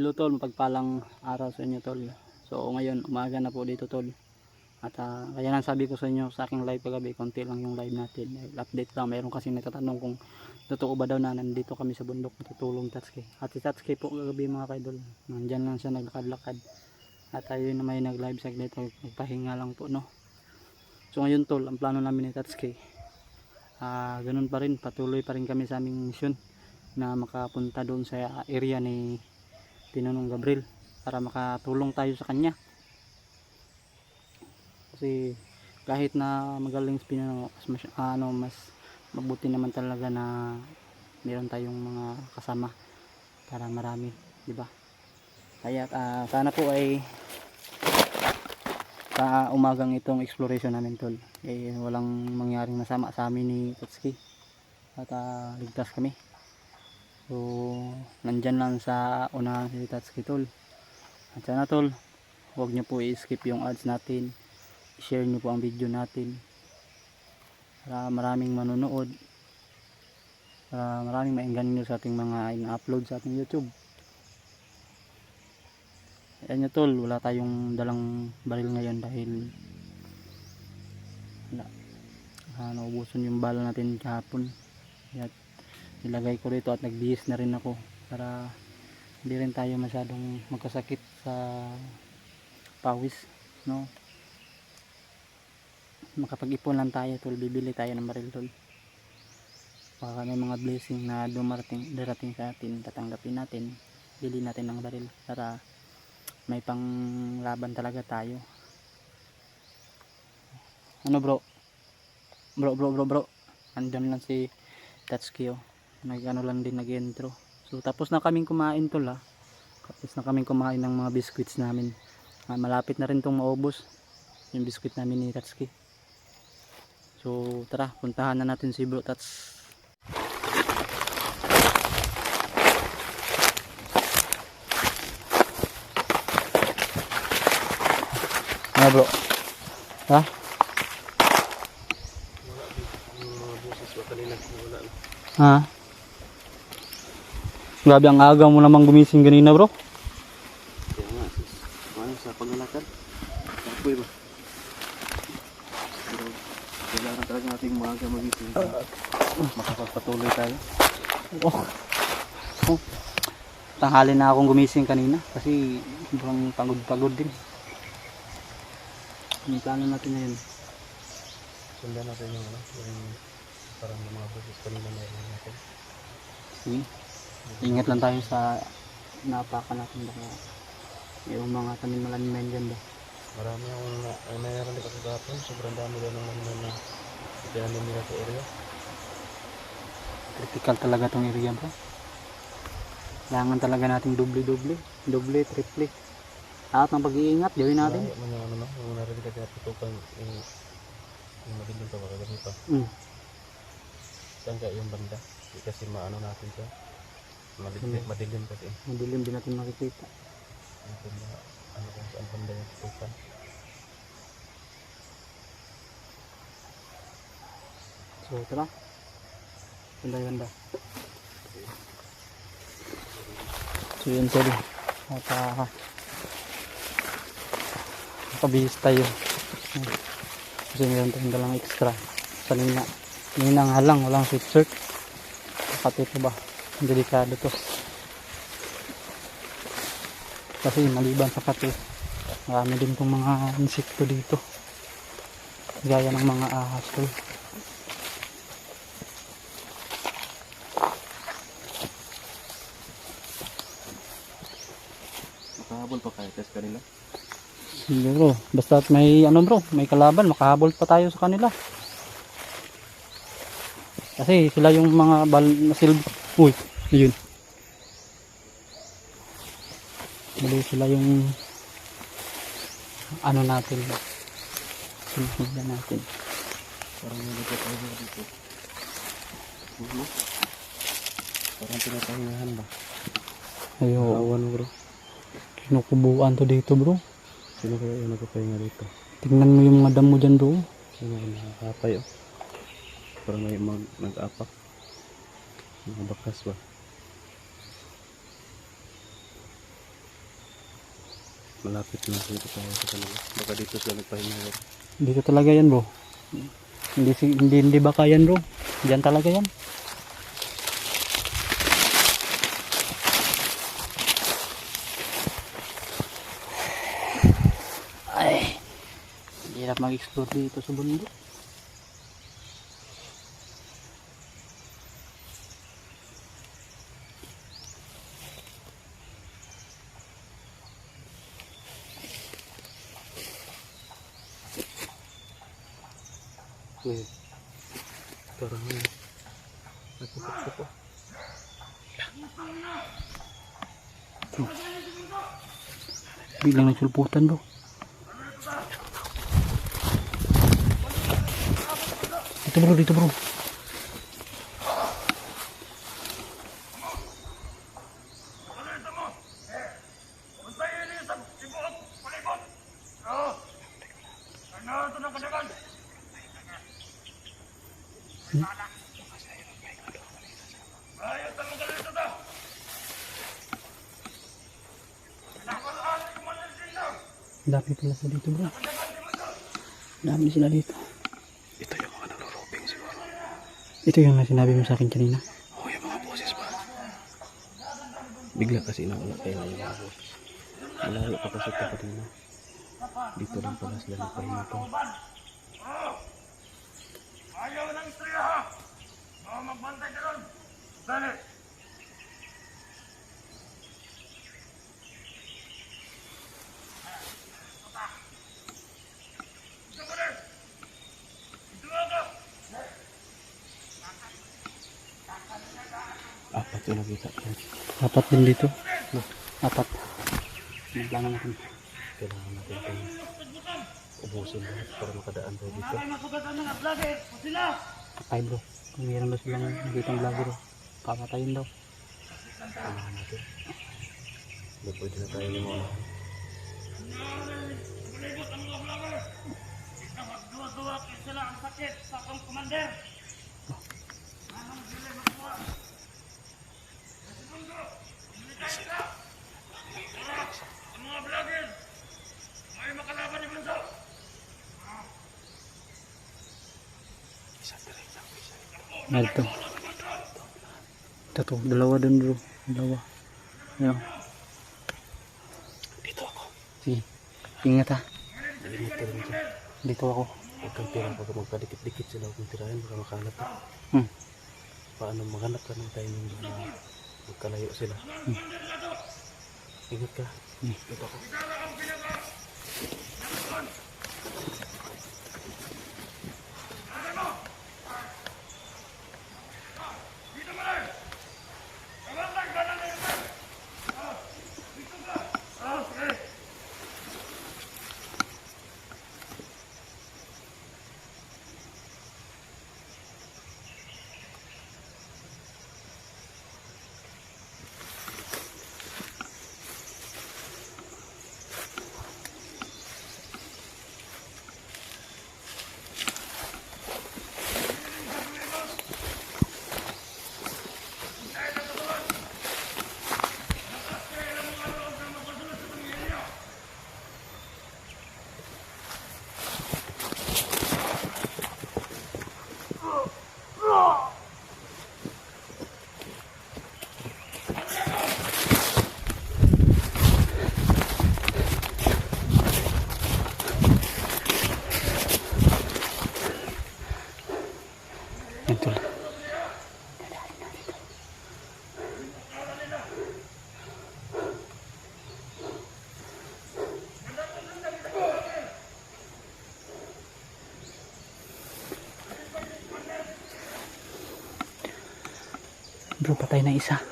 Hello tol, mapagpalang araw sa inyo tol. So ngayon umaga na po dito tol. At kaya nang sabi ko sa inyo sa aking live kagabi, konti lang yung live natin. Update lang, mayroon kasi nagtatanong kung totoo ba daw na nandito kami sa bundok natutulong Tatsuki. At si Tatsuki po kagabi mga kaidol, nandyan lang siya naglakad-lakad. At ayun na may nag-live saglit, nagpahinga lang po no. So ngayon tol, ang plano namin ni Tatsuki, ganun pa rin, patuloy pa rin kami sa aming mission na makapunta doon sa area ni Tinanong Gabriel para makatulong tayo sa kanya. Kasi kahit na magaling si Pinanong, mas mabuti naman talaga na meron tayong mga kasama para marami, di ba? Kaya sana po ay sa umagang itong exploration namin tol, walang mangyaring masama sa amin ni Tatsuki at ligtas kami. So nandyan lang sa unahan si Tatsuki tol. At sana tol, huwag nyo po i-skip yung ads natin, i-share nyo po ang video natin para maraming manonood, para maraming mainggan nyo sa ating mga in-upload sa ating YouTube. Ayan nyo tol, wala tayong dalang baril ngayon dahil naubusan yung bala natin kahapon. At nilagay ko rito at nagbihis na rin ako para hindi rin tayo masyadong magkasakit sa pawis no. Makapag-ipon lang tayo tol, bibili tayo ng baril tol. Baka may mga blessing na darating sa atin, tatanggapin natin, bili natin ng baril para may panglaban talaga tayo. Ano bro? Bro. Andyan lang si Tatsuki oh. Nag-ano lang din, nag-intro. So tapos na kaming kumain tol ha. Tapos na kaming kumain ng mga biscuits namin. Malapit na rin tong maubos yung biscuit namin ni Tatsuki. So tara, puntahan na natin si Bro Tats. Ano bro? Ha? Ha? Grabe ang aga mo namang gumising ganina bro. Kaya nga, ano sa paglalakad? Tapoy ba? Pero kailangan talaga nating maaga magising. Makapagpatuloy tayo. Tanghali na akong gumising kanina kasi sobrang pagod din. Yung plano natin ngayon, Sundan natin yung parang mga boses kanina meron natin. ingat lang tayo sa napakan natin, baka yung mga tanim malaniman dyan ba. Marami akong mayroon din kasi kahapon. Sobrang dami daw ng naman na tinanim nila sa area. Critical talaga tong area bro. Kailangan talaga nating doble, triple lahat ng pag-iingat gawin natin. Yung narinig ka pinatutukan yung madilim pa baka gabi pa. Saan kaya yung banda? Kasi maano natin siya. Madilim kasi. Madilim din natin makikita. Ano kung saan banda yung tutukan. So tara, ganda. So yun sorry, nakabihis tayo kasi meron tayong dalang extra kanina nga lang, walang sweatshirt. Kapati ito ba, delikado to kasi maliban sa pati marami din itong mga insekto dito gaya ng mga ahas to. Makahabol pa kaya sa kanila. Siguro, basta may ano bro, may kalaban, makahabol pa tayo sa kanila. Kasi sila yung mga uy, yun. Sila yung ano natin. Sila natin. Parang hindi ko tayo dito. Parang pinatahingahan ba? Ayo, Awan bro. kinukubuan to dito bro. Sino kaya yung nagpapahinga dito? Tingnan mo yung mga damo dyan bro. Sino kaya nakakapay oh. Parang may nag-apak. Mga bakas ba? Malapit na dito tayo sa kanila. Baka dito sila nagpahinga. Dito talaga yan bro. Hindi baka yan bro. Diyan talaga yan. Ay, hirap mag-explore dito sa bundok. Parang nagpupok-pupok. Biglang nagsulputan bro. Dito bro. Dami pala sila dito bro. Dami sila dito. Ito yung mga nanoroping siguro. Ito yung sinabi mo sa akin kanina. Oh, yung mga boses ba? Bigla kasi nawala kayo na yung mga boses. Malayo pa kasi ito kanina. Dito lang pala sila nagpahinga to. Ayaw ng istorya ha! Magbantay ka doon! Dali! Apat yung nakita ko. Apat din dito. Apat. Naglangan natin. Kailangan natin itong ubusin lahat para makadaan tayo dito. Masugatan ng vlogger! O sila! Patay bro. Kung meron daw silang nakitang vlogger bro. Papatayin daw. Kailangan natin. Hindi pwede na tayo yung mga Palibot ang mga vlogger! Ikaw magduwa-duwa kaya sila ang sakit sa akong commander! Anong sila magduwa? Ang mga vlogger! May makalaban ni Bunso! Ito. Ito. Dalawa dun bro. Dalawa. Ayan. dito ako. Sige. Ingat ha. Nalimit ka rin dyan. Dito ako. Huwag kang tira pag magkadikit-dikit sila. Huwag kang tirahin baka makahanap ka. Paano maghanap ka ng timing na magkalayo sila. Ingat ka. Dito ako. Bro, patay na isa.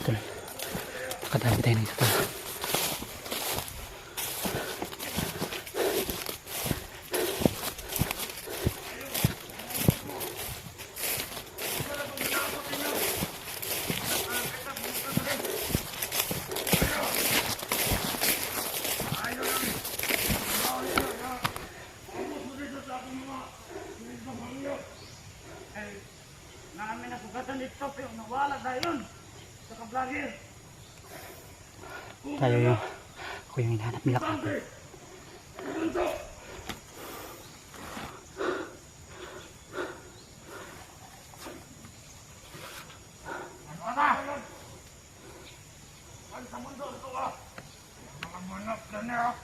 Tol, nakadami tayo na isa, tol. Namin nasugatan dito pero nawala dahil sa kablagir. Tayo yung, ako yung hinahanap nila. Sa mundo ito ka. Mga manap na niya.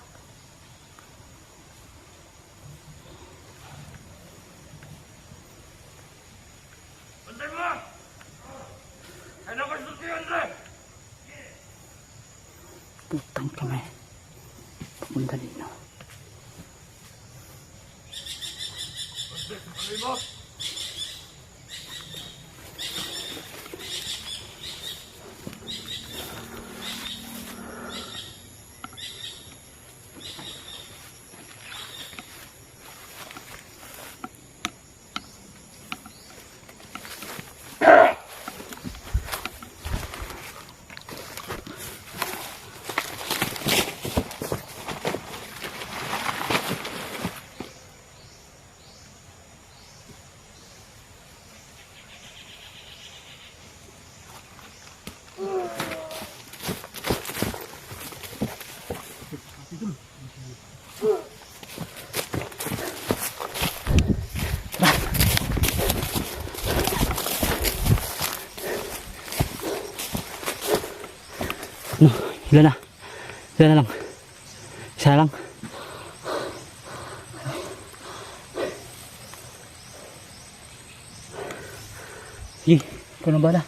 Bantay mo! Ano ka susi, Andre? Putang kami. Papunta dito. Bantay sa palibot. No, ilan na? Ilan na lang? Isa na lang? Sige, ikaw na bala.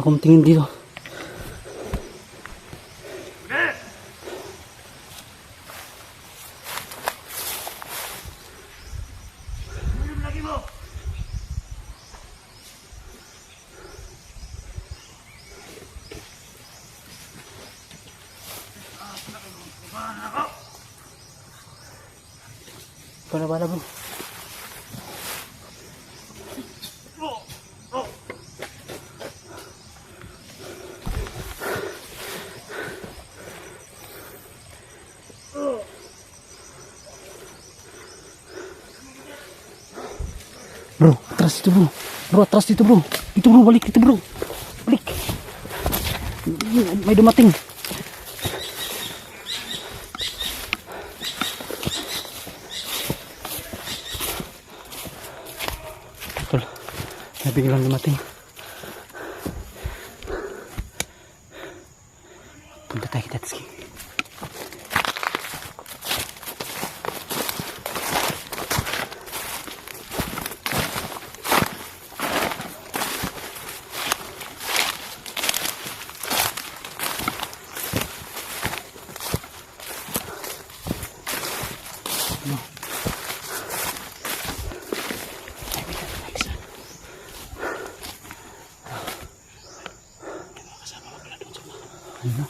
Ako tingin dito. Minum lagi mo. Ikaw na bala, bro. Bro, atras dito, bro. Bro, atras dito, bro. Dito, bro, balik dito, bro. Balik. May dumating. Tol, may biglang dumating. Punta tayo kita, Tski. Ano?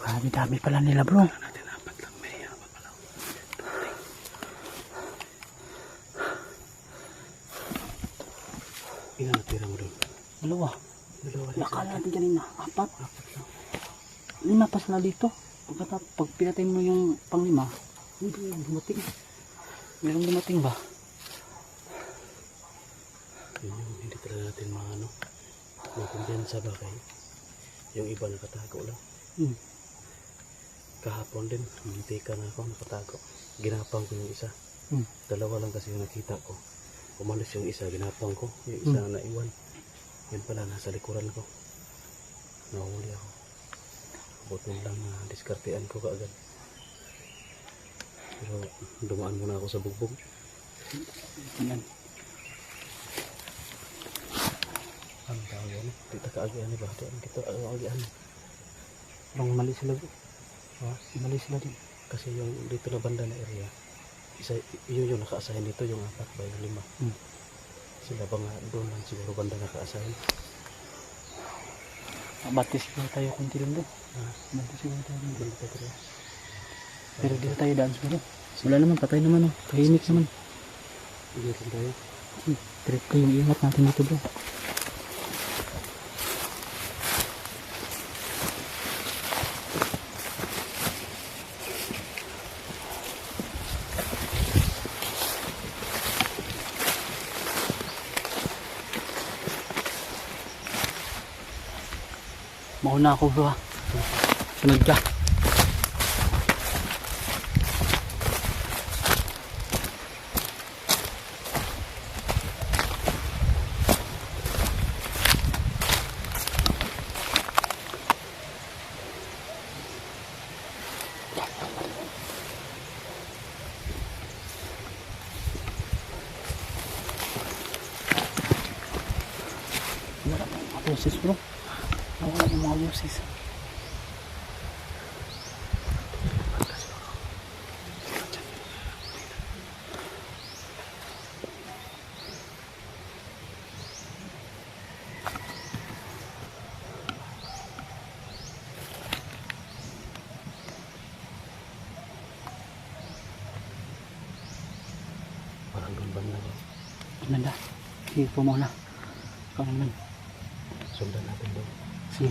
Grabe dami pala nila, bro. Natin apat lang, may apat pala. Ilan natira mo doon? Dalawa. Dalawa din. Nakala natin kanina. Apat. Lima pa sila dito. Pag pinatay mo yung panglima, hindi dumating. Merong dumating ba? Yun yung hindi talaga natin maano. Makumpiyansa ba kayo? Yung iba nakatago lang. Kahapon din, muntikan ako nakatago. Ginapang ko yung isa. Dalawa lang kasi yung nakita ko. Umalis yung isa, ginapang ko. Yung isa naiwan. Yun pala, nasa likuran ko. Nahuli ako. Buti lang na diskartean ko kaagad. Pero dumaan muna ako sa bugbog. Yan. ani. Di ta kaagian ni ba? Di man kita kaagian. Parang mali sila. Ha? Mali sila din. Kasi yung dito na banda na area, isa yun yung naka-assign dito yung 4 by 5. Sila ba nga doon lang siguro banda naka-assign? Batis siguro tayo kunti lang doon. Batis siguro tayo kunti. Doon dito tayo. Pero dito tayo daan siguro. Wala naman, patay naman. Oh. Tahimik naman. Iyakin tayo. Trip ko yung ingat natin dito bro. Mauna ako bro ha. Sunod ka. Wala pa mga boses bro. Wala pa mga boses. Parang doon banda niya. Amanda, sige po muna. Ikaw naman. Sundan natin doon. Sige.